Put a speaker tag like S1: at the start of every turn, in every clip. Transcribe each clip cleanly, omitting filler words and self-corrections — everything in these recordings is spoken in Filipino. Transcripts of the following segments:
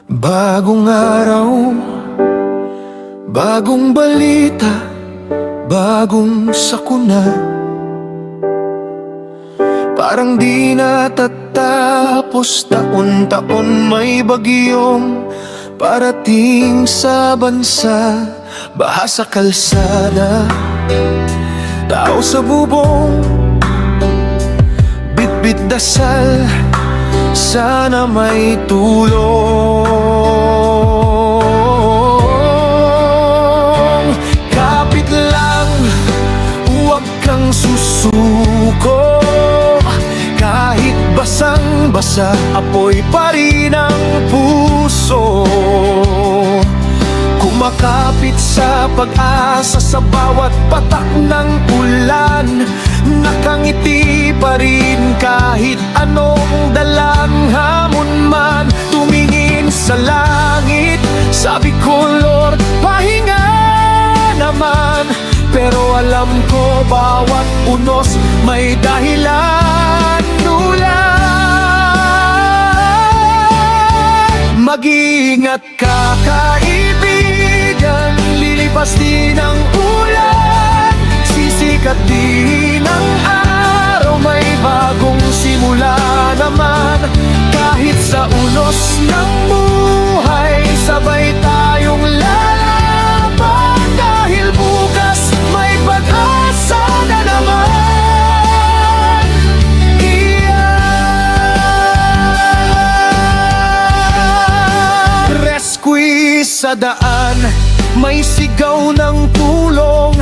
S1: Bagong araw, bagong balita, bagong sakuna. Parang di natatapos, taon-taon may bagyong parating sa bansa. Baha sa kalsada, tao sa bubong, bitbit dasal, sana may tulong. Kapit lang, huwag kang susuko. Kahit basang-basa, apoy pa rin ang puso. Kumakapit sa pag-asa sa bawat patak ng ulan. Nakangiti pa rin kahit anong dalang hamon man. Tumingin sa langit, sabi ko, Lord, pahinga naman. Pero alam ko bawat unos may dahilan ulan. Mag-iingat ka, kaibigan, lilipas din ang ulan. Sisikat din ang araw, may bagong simula naman. Kahit sa unos ng buhay, sabay tayong lalaban. Dahil bukas may pag-asa na naman. Rescue sa daan, may sigaw ng tulong.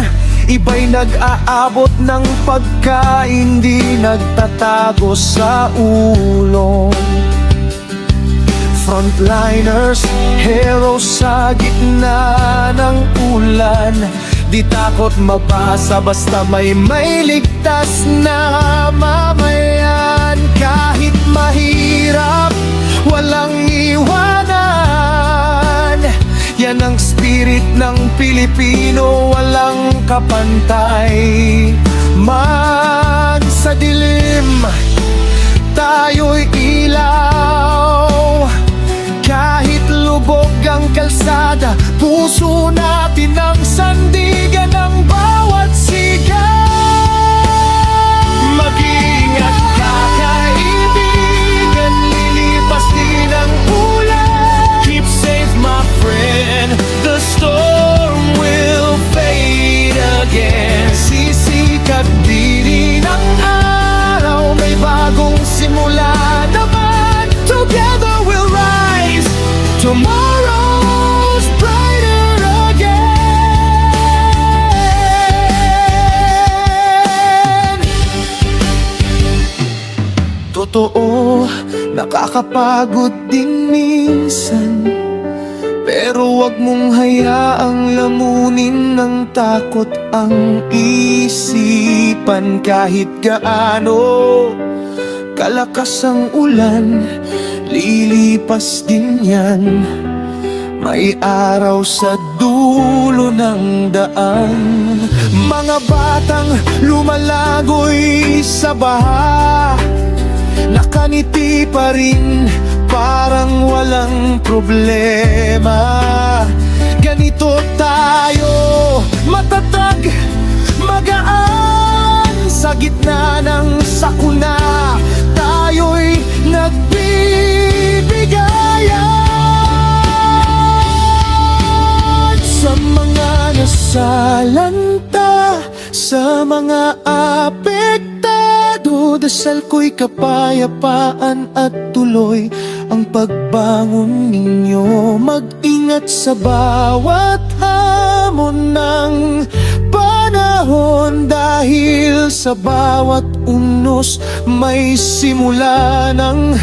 S1: Iba'y nag-aabot ng pagkain, di nagtatago sa ulong. Frontliners, heroes sa gitna ng ulan. Di takot mabasa, basta may ligtas na mamayan. Kahit mahirap, walang iwanan. Yan ang spirit ng Pilipino, walang kapantay. Man sa dilim, tayo'y ilaw. Kahit lubog ang kalsada, puso natin ang sandigan ng bawat sigaw. Mag-iingat ka, kaibigan, lilipas din ang ulan. Keep safe, my friend, the storm will fade again. Sisikat din ang araw, may bagong simula naman. Together we'll rise, tomorrow's brighter again. Totoo, nakakapagod din minsan, pero wag mong hayaang lamunin ng takot ang isipan. Kahit gaano kalakas ang ulan, lilipas din yan. May araw sa dulo ng daan. Mga batang lumalagoy sa baha, nakangiti pa rin, parang walang problema. Ganito tayo, matatag, magaan, sa gitna ng sakuna. Tayo'y nagbibigayan. Sa mga nasalanta, sa mga apektado, dasal ko'y kapayapaan at tuloy ang pagbangon ninyo. Mag-ingat sa bawat hamon ng panahon. Dahil sa bawat unos may simula ng